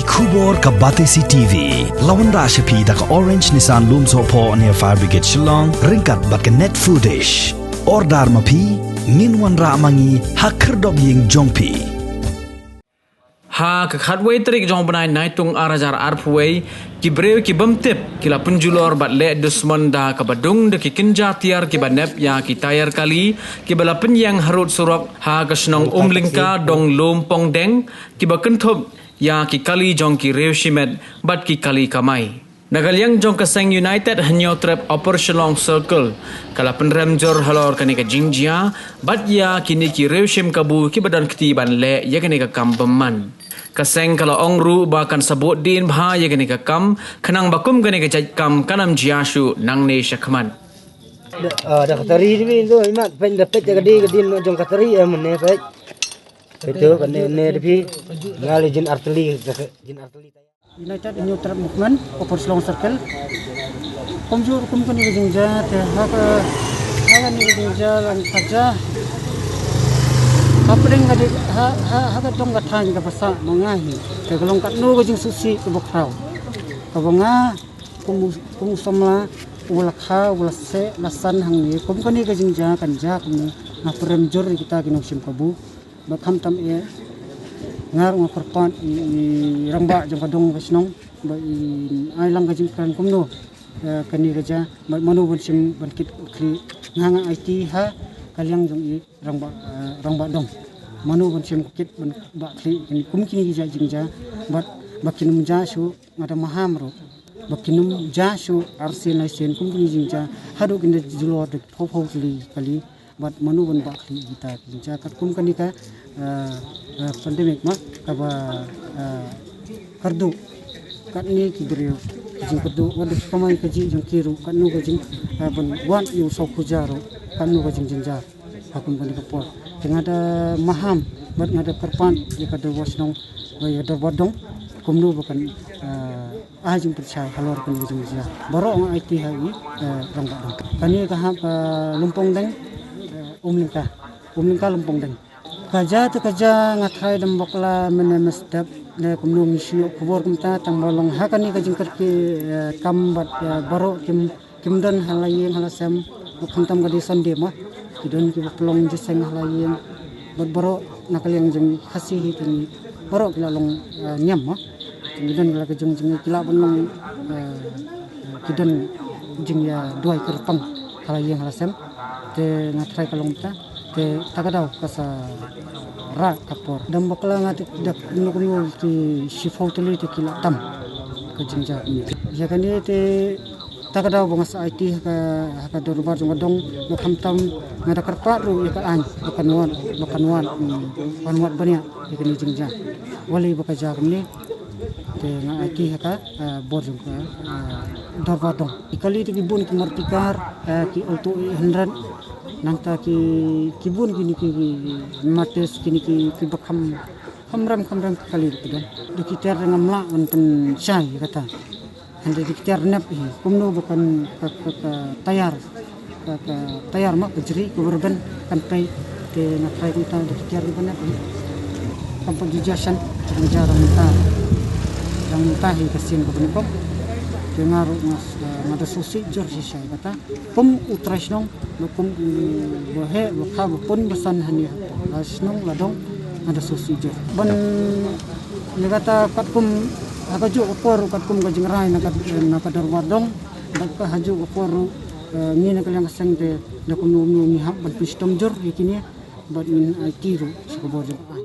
Kubor ka Batesi TV. Lawan Rashapi da ka Orange Nissan Lumso po near Fire Brigade Shillong. Ringkat bat ka net footage. Ordar mapi. Minwan ra mangi hakerdog ying jongpi. Ha kakhatway trik jong banay naitung arajar arpway ki brew ki bamtip kila penjulor bat le dusman da kabadung de ki kinja tiar ki banep ya ki tayar kali ki bala penyang harut surok ha kasnong umlingka dong lompong deng ki bakentop ya ki kali jong ki rew shimet bat ki kali kamai Nagalyang jong kaseng United hanyo trap Operation Long Circle kala penrem jor halor kani ka jingjia bat ya kini ki rew shim kabu ki badan ketiban le ya kani ka kambeman kaseng kalau ongru bahkan sebut din bah ya gani kam kenang bakum gani ka kam kanam jiasu nang ne syakman dah katari ni tu imat pen dapat jadi kedin jong katari mene pet itu kan ne depi ngali jin arteli United new trap movement Operation Long Circle komjur kum kan ni jinja te ha ni jinja lang saja Kapring kadi ha dong gathan ka pasa mangahi te kalong kat no gajing susi ke bokraw kabanga kum samla ula kha ula se lasan hang ni kum kani gajing ja kan ja kum na prem jor kita kinong sim kabu bakham tam e ngar ng perpan rangba jong kadong basnong ba ai lang gajing kan kum no kani gaja manu bon sim bankit kri nganga IT ha kaliang jong i rangba dong manu bon sim kit ban ba kli kum kini ja jingja bat bakinum ja su ngada maham ro bakinum ja su arsin laisen kum kini jingja hadu kinda julo de phau li kali bat manu bon ba kli kita jingja kat kum kani ka pandemic ma ka ba kardu kat ni ki beriu jing kardu wadu pamai ka jing kiru kan nu ka jing ban wan yu so kujaro kan nu ka jing jinja hakun kan kapor dengan ada maham bat ngada perpan ya kada wasnong ya ada wadong kumnu bukan ajing percaya halor kan jing jinja baro ang IT hai rangga dong kani ka lumpong deng umlingka lumpong deng kaja tu kaja ngathai dam bokla mene mestap ne kumnu ngisiu kubur kumta tang bolong hakani ka jing kerki kam bat baro kimdan halayeng halasam bukantam gadi sande mah kidon ki pelong jeseng halayeng bat baro nakaliang jeng khasi hitini baro kila long nyam mah kidon kila ka jeng kila bonong kidon jeng ya duai kerpang halayeng halasam te ngathai kalong ta te takadaw kasa ra kapor dam bakla ngati dak nukriyo ti sifauteli ti kila tam ka jingja ya kani te takadaw bangas IT ka dorbar jong dong ngam tam ngada karpa ru ya an bakanwan bania ya kani jingja wali bakaja kini te nga IT ka bor jong ka dorbar dong ikali ti bun ki martikar ki auto 100 nangta ki kibun kini ki mates kini ki bakham kamram kali itu dikitar dengan mla pen syai kata hande dikitar nap kumno bukan tayar mak jeri kuberban kanpai te nakai kita dikitar di nap kampa gijasan jarang minta hi kasin ko dengar ngada susi jor sisa kata pum utrasnong pum bohe bokha pun besan hani asnong ladong ngada susi jor ban ni kata kat pum haju opor kat pum gajing rai na kadar wadong dak haju opor ni na kalang seng de kum mi hab ban pistom jor yakini bat min IT ro sekobor jor